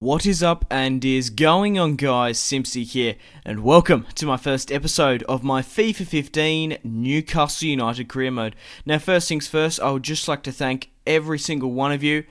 What is up and is going on, guys? Simpzy here, and welcome to my first episode of my FIFA 15 Newcastle United Career Mode. Now, first things first, I would just like to thank every single one of you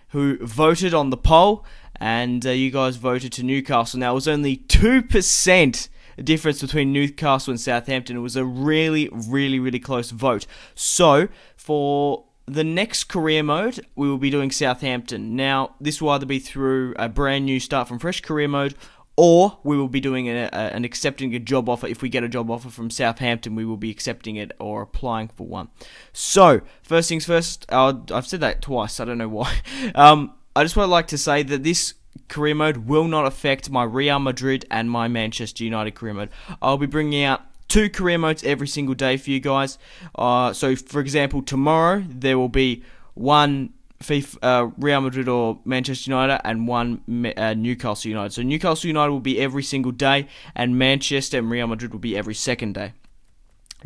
who voted on the poll, and you guys voted to Newcastle. Now, it was only 2% difference between Newcastle and Southampton. It was a really close vote. So, for the next career mode, we will be doing Southampton. Now, this will either be through a brand new start from fresh career mode, or we will be doing an accepting a job offer. If we get a job offer from Southampton, we will be accepting it or applying for one. So, first things first, I've said that twice, I don't know why. I just would like to say that this career mode will not affect my Real Madrid and my Manchester United career mode. I'll be bringing out 2 career modes every single day for you guys. So, for example, tomorrow there will be one FIFA, Real Madrid or Manchester United and one Newcastle United. So Newcastle United will be every single day, and Manchester and Real Madrid will be every second day.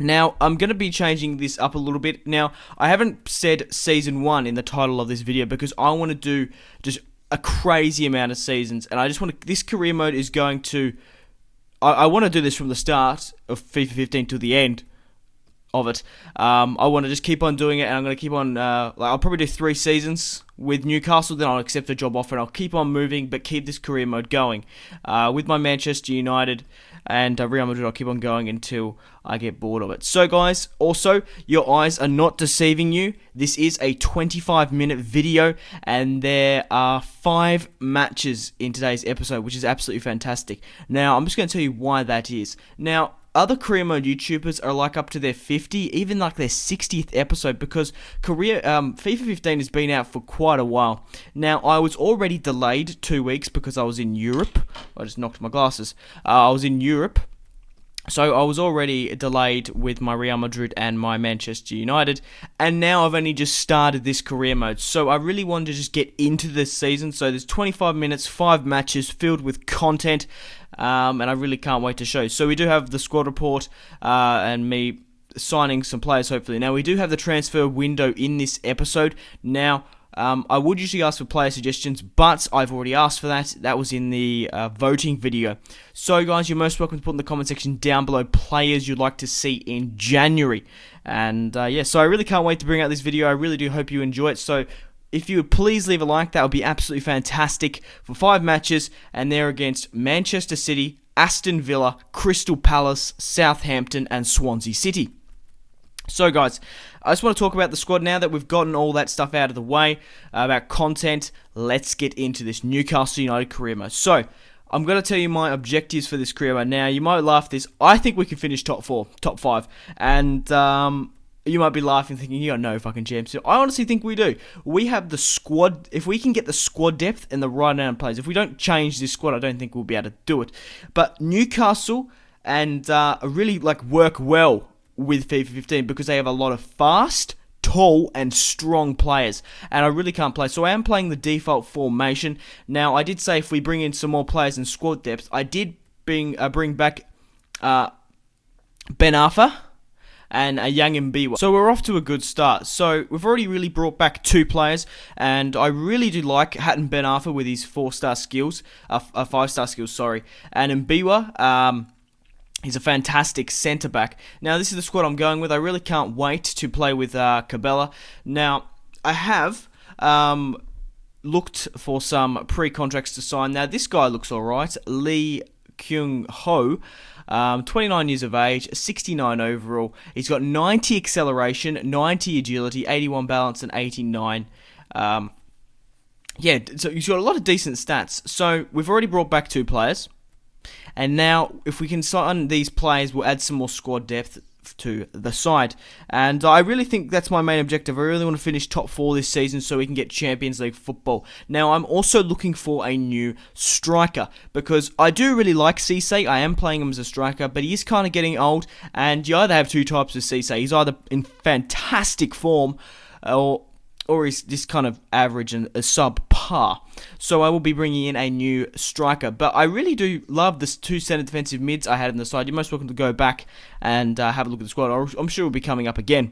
Now, I'm going to be changing this up a little bit. Now, I haven't said Season 1 in the title of this video because I want to do just a crazy amount of seasons, and I just want to, this career mode is going to, I want to do this from the start of FIFA 15 to the end of it. I want to just keep on doing it, and I'm going to keep on, I'll probably do 3 seasons with Newcastle, then I'll accept a job offer, and I'll keep on moving, but keep this career mode going. With my Manchester United and Real Madrid, I'll keep on going until I get bored of it. So guys, also, your eyes are not deceiving you. This is a 25-minute video, and there are 5 matches in today's episode, which is absolutely fantastic. Now, I'm just going to tell you why that is. Now, other career mode YouTubers are like up to their 50, even like their 60th episode, because FIFA 15 has been out for quite a while. Now, I was already delayed 2 weeks because I was in Europe. I just knocked my glasses. I was in Europe, so I was already delayed with my Real Madrid and my Manchester United, and now I've only just started this career mode. So I really wanted to just get into this season. So there's 25 minutes, 5 matches filled with content, and I really can't wait to show. So we do have the squad report and me signing some players, hopefully. Now, we do have the transfer window in this episode. Now, I would usually ask for player suggestions, but I've already asked for that. That was in the voting video. So, guys, you're most welcome to put in the comment section down below players you'd like to see in January. And, yeah, so I really can't wait to bring out this video. I really do hope you enjoy it. So, if you would please leave a like, that would be absolutely fantastic, for 5 matches, and they're against Manchester City, Aston Villa, Crystal Palace, Southampton, and Swansea City. So, guys, I just want to talk about the squad now that we've gotten all that stuff out of the way, about content. Let's get into this Newcastle United career mode. So, I'm going to tell you my objectives for this career mode. Now, you might laugh at this. I think we can finish top 4, top 5, and you might be laughing, thinking, you got no fucking chance. I honestly think we do. We have the squad. If we can get the squad depth and the right amount of players, if we don't change this squad, I don't think we'll be able to do it. But Newcastle and really work well with FIFA 15 because they have a lot of fast, tall, and strong players, and I really can't play. So I am playing the default formation. Now, I did say if we bring in some more players and squad depth, I did bring back Ben Arfa and a young Mbiwa. So we're off to a good start. So we've already really brought back 2 players, and I really do like Hatton Ben Arfa with his 4-star skills, 5-star skills, sorry, and Mbiwa. He's a fantastic centre-back. Now, this is the squad I'm going with. I really can't wait to play with Cabela. Now, I have looked for some pre-contracts to sign. Now, this guy looks alright. Lee Kyung-ho, 29 years of age, 69 overall. He's got 90 acceleration, 90 agility, 81 balance, and 89. Yeah, so he's got a lot of decent stats. So, we've already brought back 2 players. And now, if we can sign these players, we'll add some more squad depth to the side. And I really think that's my main objective. I really want to finish top 4 this season so we can get Champions League football. Now, I'm also looking for a new striker because I do really like Cisse. I am playing him as a striker, but he is kind of getting old. And you either have 2 types of Cisse. He's either in fantastic form or he's just kind of average and a subpar. So I will be bringing in a new striker. But I really do love the 2 centre defensive mids I had on the side. You're most welcome to go back and have a look at the squad. I'm sure we'll be coming up again.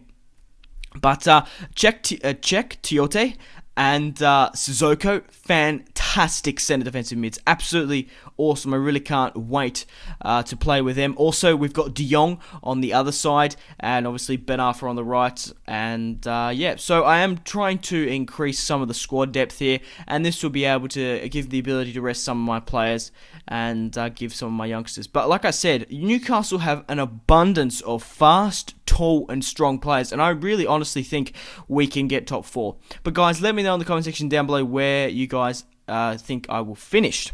But Czech Tiote, and Sissoko, fantastic centre defensive mids. Absolutely awesome. I really can't wait to play with them. Also, we've got De Jong on the other side, and obviously Ben Arfa on the right. And yeah, so I am trying to increase some of the squad depth here, and this will be able to give the ability to rest some of my players and give some of my youngsters. But like I said, Newcastle have an abundance of fast, tall, and strong players, and I really honestly think we can get top 4. But guys, let me know in the comment section down below where you guys think I will finish.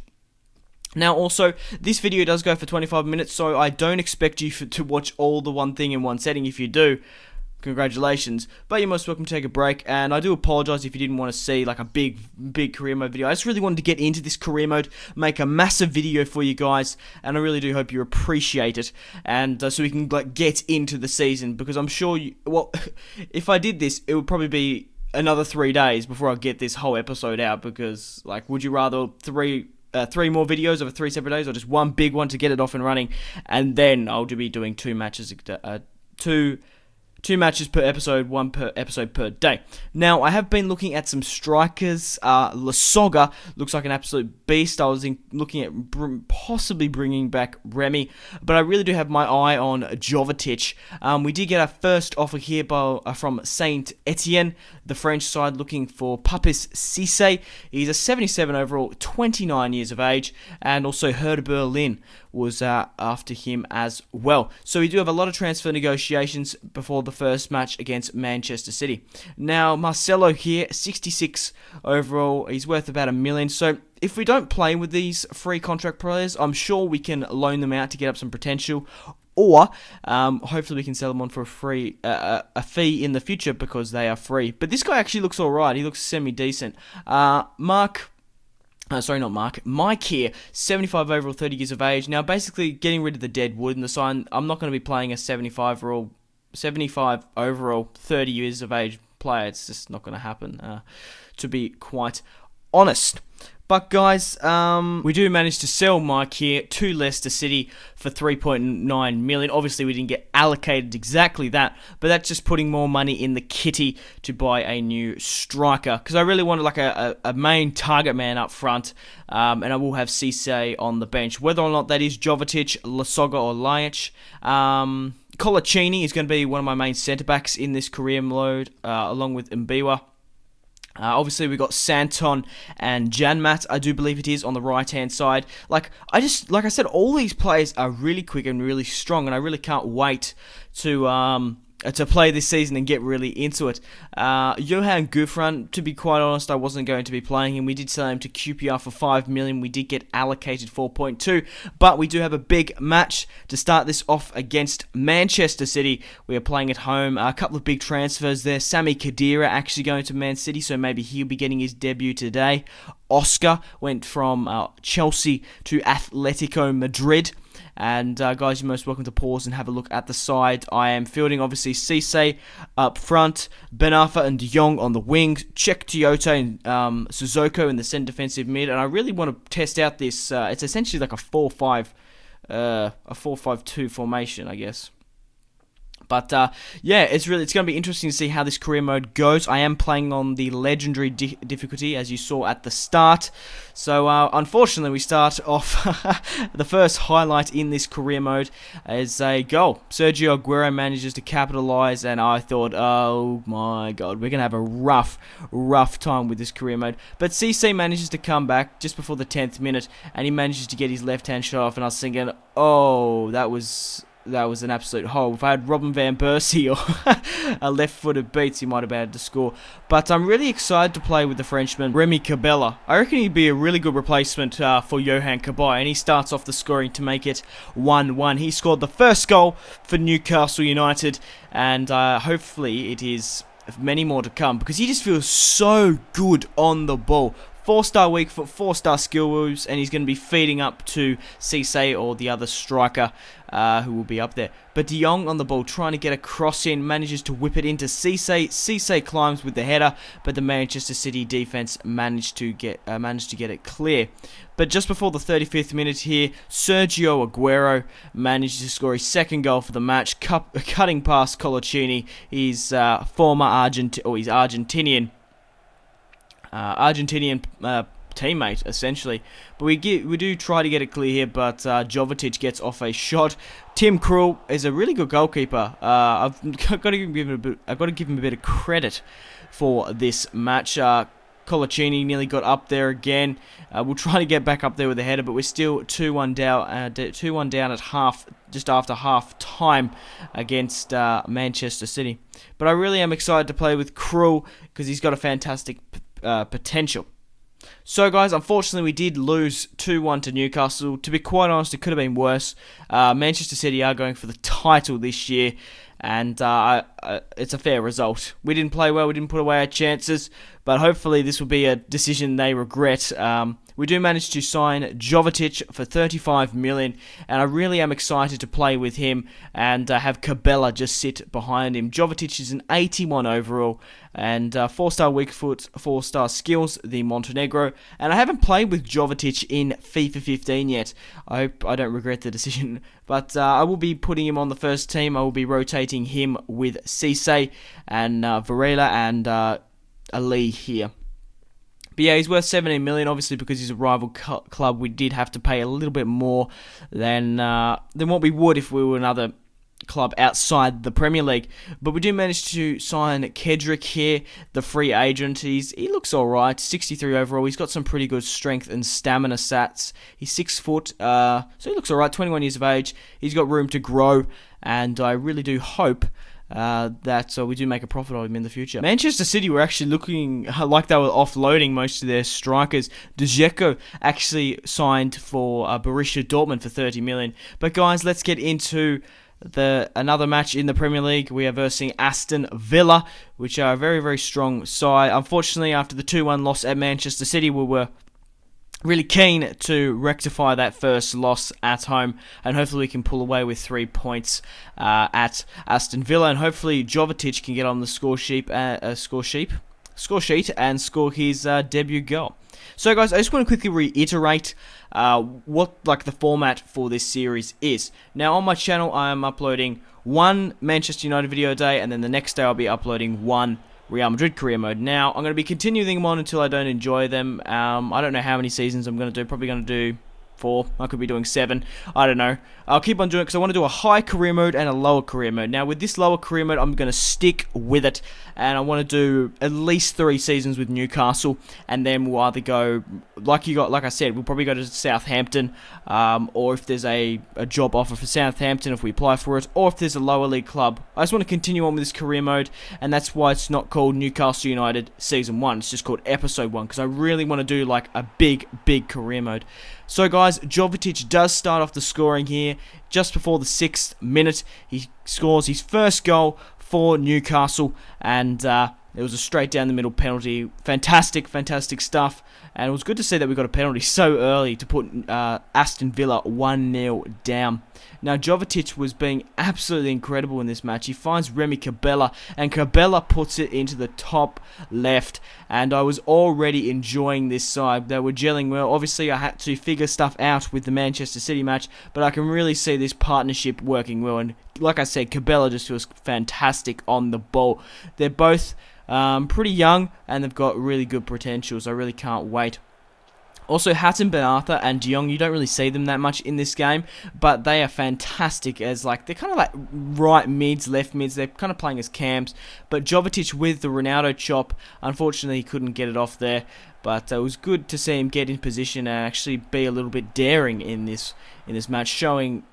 Now also, this video does go for 25 minutes, so I don't expect you to watch all the one thing in one setting. If you do, congratulations, but you're most welcome to take a break, and I do apologise if you didn't want to see like a big career mode video. I just really wanted to get into this career mode, make a massive video for you guys, and I really do hope you appreciate it, and so we can like get into the season, because I'm sure if I did this, it would probably be another 3 days before I get this whole episode out, because like, would you rather three more videos over 3 separate days, or just one big one to get it off and running, and then I'll be doing 2 matches, two matches per episode, 1 per episode per day. Now, I have been looking at some strikers. Lasogga looks like an absolute beast. I was looking at possibly bringing back Remy, but I really do have my eye on Jovetic. We did get our first offer here from Saint Etienne, the French side, looking for Papis Cisse. He's a 77 overall, 29 years of age, and also Hertha Berlin was after him as well. So we do have a lot of transfer negotiations before the first match against Manchester City. Now, Marcelo here, 66 overall. He's worth about $1 million. So if we don't play with these free contract players, I'm sure we can loan them out to get up some potential, or hopefully we can sell them on for a fee in the future because they are free. But this guy actually looks alright. He looks semi-decent. Mike here, 75 overall, 30 years of age. Now, basically getting rid of the dead wood in the sign. I'm not going to be playing a 75 overall, 30 years of age player. It's just not going to happen, to be quite honest. But guys, we do manage to sell Mike here to Leicester City for 3.9 million. Obviously, we didn't get allocated exactly that, but that's just putting more money in the kitty to buy a new striker. Because I really wanted like a main target man up front, and I will have Cisse on the bench. Whether or not that is Jovetic, Lasogga, or Lajic. Colaccini is going to be one of my main centre-backs in this career mode, along with Mbiwa. Obviously, we got Santon and Janmat, I do believe it is, on the right-hand side. Like I said, all these players are really quick and really strong, and I really can't wait to play this season and get really into it. Johan Gouffran, to be quite honest, I wasn't going to be playing him. We did sell him to QPR for 5 million. We did get allocated 4.2, but we do have a big match to start this off against Manchester City. We are playing at home. A couple of big transfers there. Sami Khedira actually going to Man City, so maybe he'll be getting his debut today. Oscar went from Chelsea to Atletico Madrid. And guys, you're most welcome to pause and have a look at the side. I am fielding, obviously, Cisse up front, Ben Arfa and De Jong on the wings, Czech Toyota and Sissoko in the centre defensive mid. And I really want to test out this. It's essentially like a 4-5-2 formation, I guess. But yeah, it's going to be interesting to see how this career mode goes. I am playing on the legendary difficulty, as you saw at the start. So unfortunately, we start off the first highlight in this career mode is a goal. Sergio Aguero manages to capitalise, and I thought, oh my god, we're going to have a rough time with this career mode. But Cisse manages to come back just before the 10th minute, and he manages to get his left-hand shot off, and I was thinking, oh, that was an absolute hole. If I had Robin Van Persie or a left-footed Beats, he might have been able to score. But I'm really excited to play with the Frenchman, Remy Cabella. I reckon he'd be a really good replacement for Johan Cabaye, and he starts off the scoring to make it 1-1. He scored the first goal for Newcastle United, and hopefully it is many more to come, because he just feels so good on the ball. 4-star weak foot, 4-star skill moves, and he's going to be feeding up to Cisse or the other striker who will be up there. But De Jong on the ball, trying to get a cross in, manages to whip it into Cisse. Cisse climbs with the header, but the Manchester City defense managed to get it clear. But just before the 35th minute here, Sergio Aguero managed to score his second goal for the match, cutting past Colaccini. He's Argentinian. Argentinian teammate, essentially. But we do try to get it clear here, but Jovetic gets off a shot. Tim Krul is a really good goalkeeper. I've got to give him a bit of credit for this match. Colaccini nearly got up there again. We'll try to get back up there with the header, but we're still 2-1 down. 2-1 down at half, just after half time against Manchester City. But I really am excited to play with Krul because he's got a fantastic potential. So guys, unfortunately we did lose 2-1 to Newcastle. To be quite honest, it could have been worse. Manchester City are going for the title this year, and it's a fair result. We didn't play well, we didn't put away our chances, but hopefully this will be a decision they regret. We do manage to sign Jovetic for 35 million, and I really am excited to play with him and have Cabella just sit behind him. Jovetic is an 81 overall, and 4-star weak foot, 4-star skills, the Montenegro, and I haven't played with Jovetic in FIFA 15 yet. I hope I don't regret the decision, but I will be putting him on the first team. I will be rotating him with Cisse and Varela and Ali here. But yeah, he's worth 17 million. Obviously, because he's a rival club, we did have to pay a little bit more than what we would if we were another club outside the Premier League. But we do manage to sign Kedrick here, the free agent. He looks alright, 63 overall. He's got some pretty good strength and stamina stats. He's 6 foot, so he looks alright, 21 years of age. He's got room to grow, and I really do hope that we do make a profit of him in the future. Manchester City were actually looking like they were offloading most of their strikers. Dzeko actually signed for Borussia Dortmund for 30 million. But guys, let's get into another match in the Premier League. We are versing Aston Villa, which are a very, very strong side. Unfortunately, after the 2-1 loss at Manchester City, we were really keen to rectify that first loss at home, and hopefully we can pull away with 3 points at Aston Villa, and hopefully Jovetic can get on the score sheet and score his debut goal. So guys, I just want to quickly reiterate what the format for this series is. Now on my channel I am uploading one Manchester United video a day, and then the next day I'll be uploading one Real Madrid Career Mode. Now, I'm going to be continuing them on until I don't enjoy them. I don't know how many seasons I'm going to do. Probably going to do 4. I could be doing 7. I don't know. I'll keep on doing it because I want to do a high career mode and a lower career mode. Now, with this lower career mode, I'm going to stick with it, and I want to do at least 3 seasons with Newcastle, and then we'll either go, like I said, we'll probably go to Southampton, or if there's a job offer for Southampton, if we apply for it, or if there's a lower league club. I just want to continue on with this career mode, and that's why it's not called Newcastle United Season 1. It's just called Episode 1, because I really want to do like a big career mode. So guys, Jovetic does start off the scoring here. Just before the 6th minute, he scores his first goal for Newcastle, and it was a straight down the middle penalty. Fantastic stuff, and it was good to see that we got a penalty so early to put Aston Villa 1-0 down. Now, Jovetic was being absolutely incredible in this match. He finds Remy Cabella, and Cabella puts it into the top left, and I was already enjoying this side. They were gelling well. Obviously, I had to figure stuff out with the Manchester City match, but I can really see this partnership working well, and like I said, Cabella just was fantastic on the ball. They're both pretty young, and they've got really good potentials. I really can't wait. Also, Hatton, Ben Arthur, and De Jong, you don't really see them that much in this game, but they are fantastic as, they're kind of like right mids, left mids. They're kind of playing as cams, but Jovetic with the Ronaldo chop, unfortunately he couldn't get it off there, but it was good to see him get in position and actually be a little bit daring in this match, showing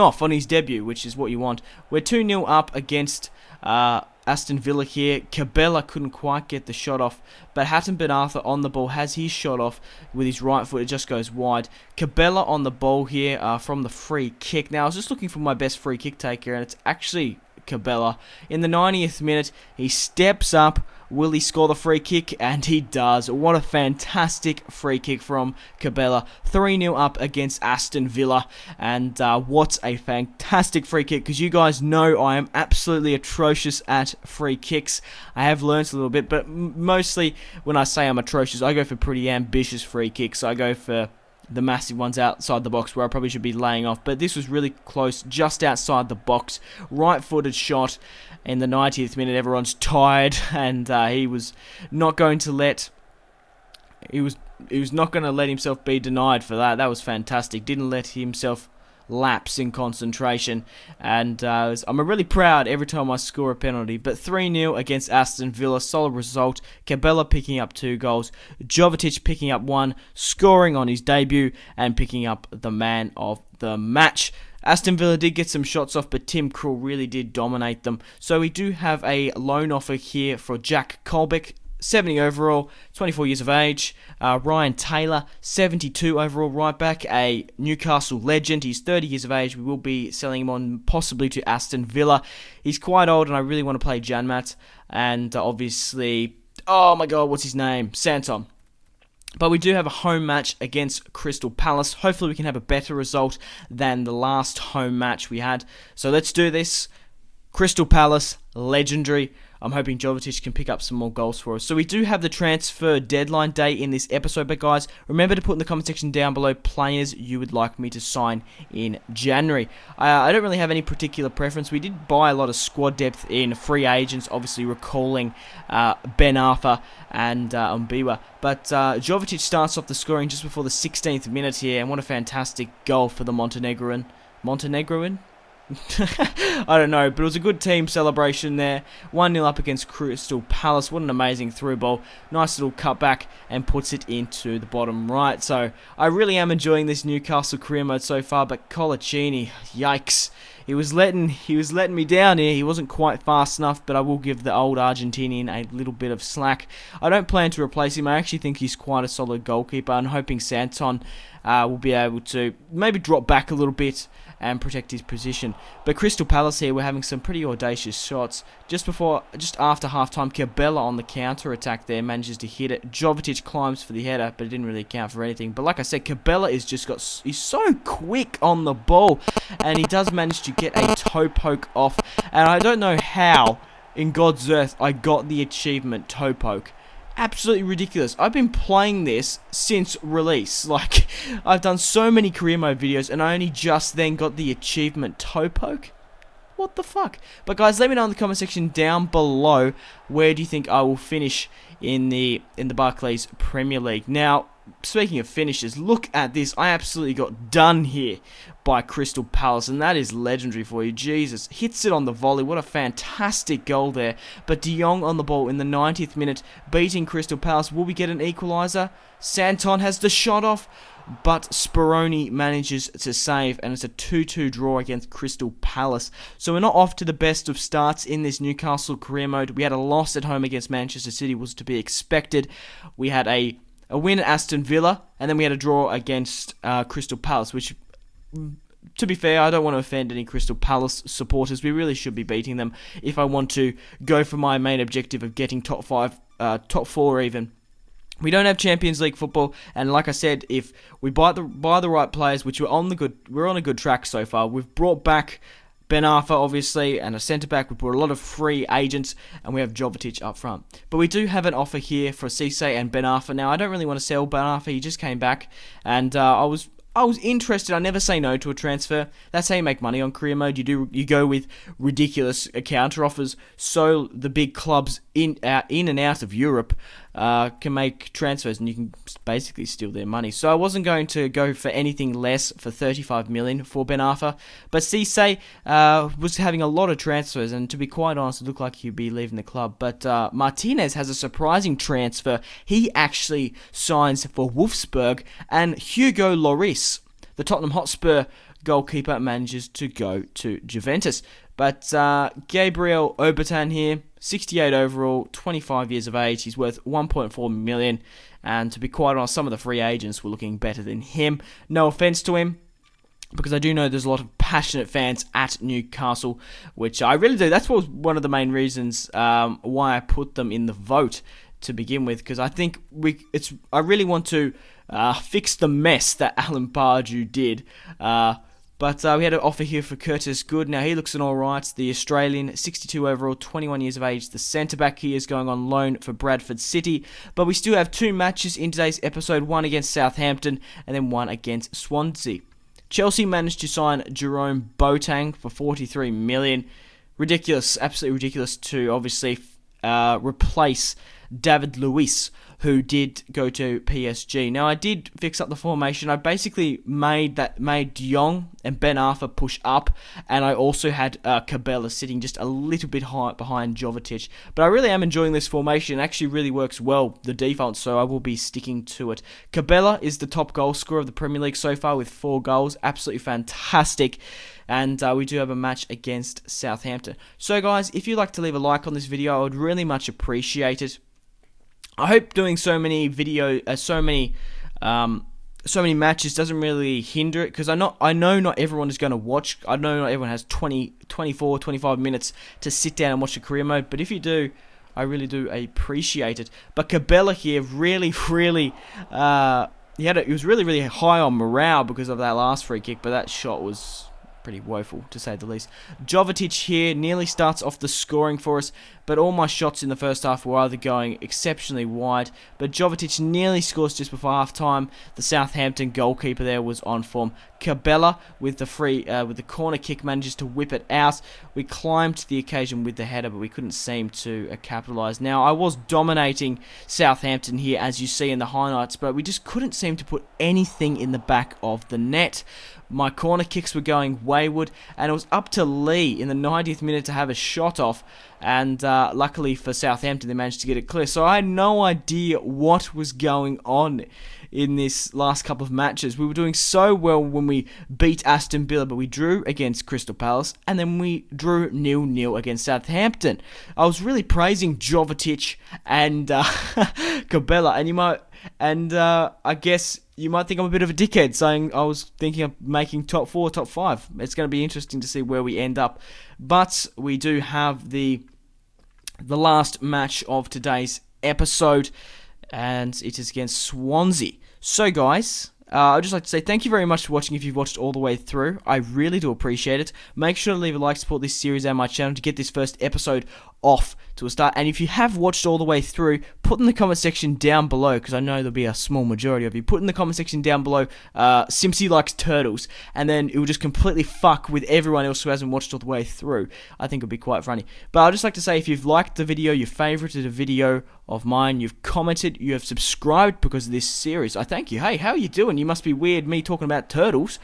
off on his debut, which is what you want. We're 2-0 up against Aston Villa here. Cabella couldn't quite get the shot off, but Hatton Ben Arthur on the ball has his shot off with his right foot. It just goes wide. Cabella on the ball here from the free kick. Now, I was just looking for my best free kick taker, and it's actually Cabella. In the 90th minute, he steps up. Will he score the free kick? And he does. What a fantastic free kick from Cabella. 3-0 up against Aston Villa. And what a fantastic free kick, because you guys know I am absolutely atrocious at free kicks. I have learnt a little bit, but mostly when I say I'm atrocious, I go for pretty ambitious free kicks. I go for the massive ones outside the box where I probably should be laying off, but this was really close, just outside the box. Right-footed shot in the 90th minute. Everyone's tired, and he was not going to let he was not going to let himself be denied for that. That was fantastic. Didn't let himself lapse in concentration, and I'm really proud every time I score a penalty. But 3-0 against Aston Villa, solid result. Cabella picking up 2 goals, Jovetic picking up 1, scoring on his debut, and picking up the man of the match. Aston Villa did get some shots off, but Tim Krul really did dominate them. So we do have a loan offer here for Jack Colbeck, 70 overall, 24 years of age. Ryan Taylor, 72 overall, right back, a Newcastle legend. He's 30 years of age. We will be selling him on possibly to Aston Villa. He's quite old, and I really want to play Janmat. And obviously, oh my god, what's his name? Santon. But we do have a home match against Crystal Palace. Hopefully we can have a better result than the last home match we had. So let's do this. Crystal Palace, legendary. I'm hoping Jovetic can pick up some more goals for us. So we do have the transfer deadline day in this episode. But guys, remember to put in the comment section down below players you would like me to sign in January. I don't really have any particular preference. We did buy a lot of squad depth in free agents, obviously recalling Ben Arthur and Mbiwa. But Jovetic starts off the scoring just before the 16th minute here. And what a fantastic goal for the Montenegroan. I don't know, but it was a good team celebration there. 1-0 up against Crystal Palace. What an amazing through ball. Nice little cutback and puts it into the bottom right. So I really am enjoying this Newcastle career mode so far, but Colaccini, yikes. He was letting me down here. He wasn't quite fast enough, but I will give the old Argentinian a little bit of slack. I don't plan to replace him. I actually think he's quite a solid goalkeeper. I'm hoping Santon will be able to maybe drop back a little bit and protect his position. But Crystal Palace here, we're having some pretty audacious shots. Just after half-time, Cabella on the counter-attack there manages to hit it. Jovetic climbs for the header, but it didn't really count for anything. But like I said, Cabella he's so quick on the ball, and he does manage to get a toe poke off. And I don't know how, in God's earth, I got the achievement toe poke. Absolutely ridiculous. I've been playing this since release. Like, I've done so many career mode videos, and I only just then got the achievement toe poke. What the fuck? But guys, let me know in the comment section down below, where do you think I will finish in the Barclays Premier League. Now, speaking of finishes, look at this. I absolutely got done here by Crystal Palace, and that is legendary for you. Jesus, hits it on the volley. What a fantastic goal there. But De Jong on the ball in the 90th minute, beating Crystal Palace. Will we get an equaliser? Santon has the shot off, but Speroni manages to save, and it's a 2-2 draw against Crystal Palace. So we're not off to the best of starts in this Newcastle career mode. We had a loss at home against Manchester City, was to be expected. We had a win at Aston Villa, and then we had a draw against Crystal Palace, which, to be fair, I don't want to offend any Crystal Palace supporters. We really should be beating them if I want to go for my main objective of getting top 5, top 4 even. We don't have Champions League football, and like I said, if we buy the right players, which we're on a good track so far. We've brought back Ben Arthur, obviously, and a centre-back. We've brought a lot of free agents, and we have Jovetic up front. But we do have an offer here for Cisse and Ben Arthur. Now, I don't really want to sell Ben Arthur. He just came back, and I was interested. I never say no to a transfer. That's how you make money on career mode. You go with ridiculous counter offers, so the big clubs in and out of Europe can make transfers, and you can basically steal their money. So I wasn't going to go for anything less for 35 million for Ben Arthur, but Cisse was having a lot of transfers, and to be quite honest, it looked like he'd be leaving the club. But Martinez has a surprising transfer. He actually signs for Wolfsburg, and Hugo Lloris, the Tottenham Hotspur goalkeeper, manages to go to Juventus. But Gabriel Obertan here, 68 overall, 25 years of age. He's worth 1.4 million. And to be quite honest, some of the free agents were looking better than him. No offense to him, because I do know there's a lot of passionate fans at Newcastle, which I really do. That's one of the main reasons why I put them in the vote to begin with, because I think I really want to fix the mess that Alan Pardew did. But we had an offer here for Curtis Good. Now, he looks an alright. The Australian, 62 overall, 21 years of age. The centre-back here is going on loan for Bradford City. But we still have 2 matches in today's episode. One against Southampton and then one against Swansea. Chelsea managed to sign Jerome Boateng for 43 million. Ridiculous, absolutely ridiculous to obviously replace David Luiz, who did go to PSG. Now, I did fix up the formation. I basically made De Jong and Ben Arfa push up, and I also had Cabela sitting just a little bit high behind Jovetic. But I really am enjoying this formation. It actually really works well, the default, so I will be sticking to it. Cabela is the top goal scorer of the Premier League so far with 4 goals. Absolutely fantastic. And we do have a match against Southampton. So guys, if you'd like to leave a like on this video, I would really much appreciate it. I hope doing so many matches doesn't really hinder it, because I know not everyone is going to watch. I know not everyone has 20, 24, 25 minutes to sit down and watch the career mode, but if you do, I really do appreciate it. But Cabela here really, he was really high on morale because of that last free kick, but that shot was pretty woeful, to say the least. Jovetic here nearly starts off the scoring for us, but all my shots in the first half were either going exceptionally wide, but Jovetic nearly scores just before half-time. The Southampton goalkeeper there was on form. Cabela with the corner kick manages to whip it out. We climbed to the occasion with the header, but we couldn't seem to capitalise. Now, I was dominating Southampton here, as you see in the highlights, but we just couldn't seem to put anything in the back of the net. My corner kicks were going wayward, and it was up to Lee in the 90th minute to have a shot off, and luckily for Southampton, they managed to get it clear. So I had no idea what was going on in this last couple of matches. We were doing so well when we beat Aston Villa, but we drew against Crystal Palace, and then we drew 0-0 against Southampton. I was really praising Jovetic and Cabela, and I guess you might think I'm a bit of a dickhead saying I was thinking of making top 4, top 5. It's going to be interesting to see where we end up. But we do have the last match of today's episode, and it is against Swansea. So guys, I'd just like to say thank you very much for watching if you've watched all the way through. I really do appreciate it. Make sure to leave a like, support this series and my channel to get this first episode off to a start. And if you have watched all the way through, put in the comment section down below, because I know there'll be a small majority of you. Put in the comment section down below, Simpzy likes turtles, and then it will just completely fuck with everyone else who hasn't watched all the way through. I think it'll be quite funny. But I'd just like to say, if you've liked the video, you favorited a video of mine, you've commented, you have subscribed because of this series, I thank you. Hey, how are you doing? You must be weird me talking about turtles.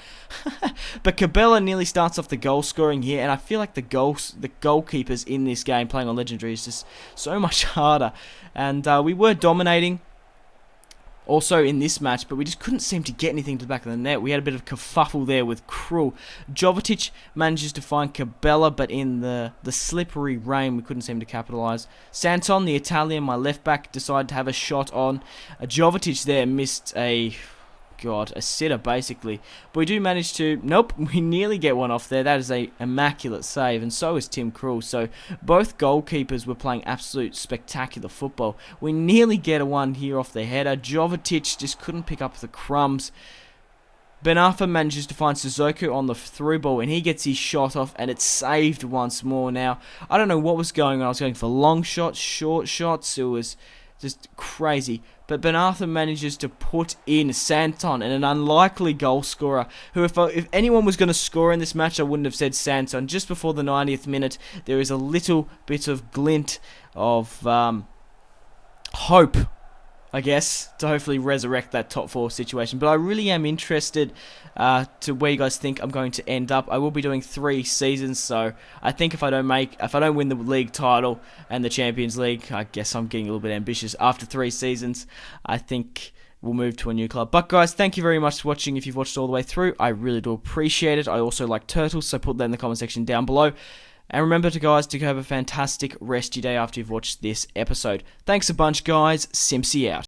But Cabela nearly starts off the goal scoring here, and I feel like the goalkeepers in this game playing on Legendary is just so much harder. And we were dominating also in this match, but we just couldn't seem to get anything to the back of the net. We had a bit of kerfuffle there with Krul. Jovetic manages to find Cabela, but in the slippery rain, we couldn't seem to capitalise. Santon, the Italian, my left back, decided to have a shot on. Jovetic there missed a sitter basically, but we do manage to, we nearly get one off there. That is a immaculate save, and so is Tim Krul. So both goalkeepers were playing absolute spectacular football. We nearly get a one here off the header. Jovetic just couldn't pick up the crumbs. Ben Arfa manages to find Sissoko on the through ball, and he gets his shot off, and it's saved once more. Now, I don't know what was going on. I was going for long shots, short shots. It was just crazy. But Ben Arfa manages to put in Santon, and an unlikely goal scorer, who if anyone was going to score in this match, I wouldn't have said Santon. Just before the 90th minute, there is a little bit of glint of hope, I guess, to hopefully resurrect that top 4 situation. But I really am interested to where you guys think I'm going to end up. I will be doing 3 seasons, so I think if I don't win the league title and the Champions League, I guess I'm getting a little bit ambitious. After 3 seasons, I think we'll move to a new club. But guys, thank you very much for watching. If you've watched all the way through, I really do appreciate it. I also like turtles, so put that in the comment section down below. And remember to have a fantastic rest of your day after you've watched this episode. Thanks a bunch, guys. Simpzy out.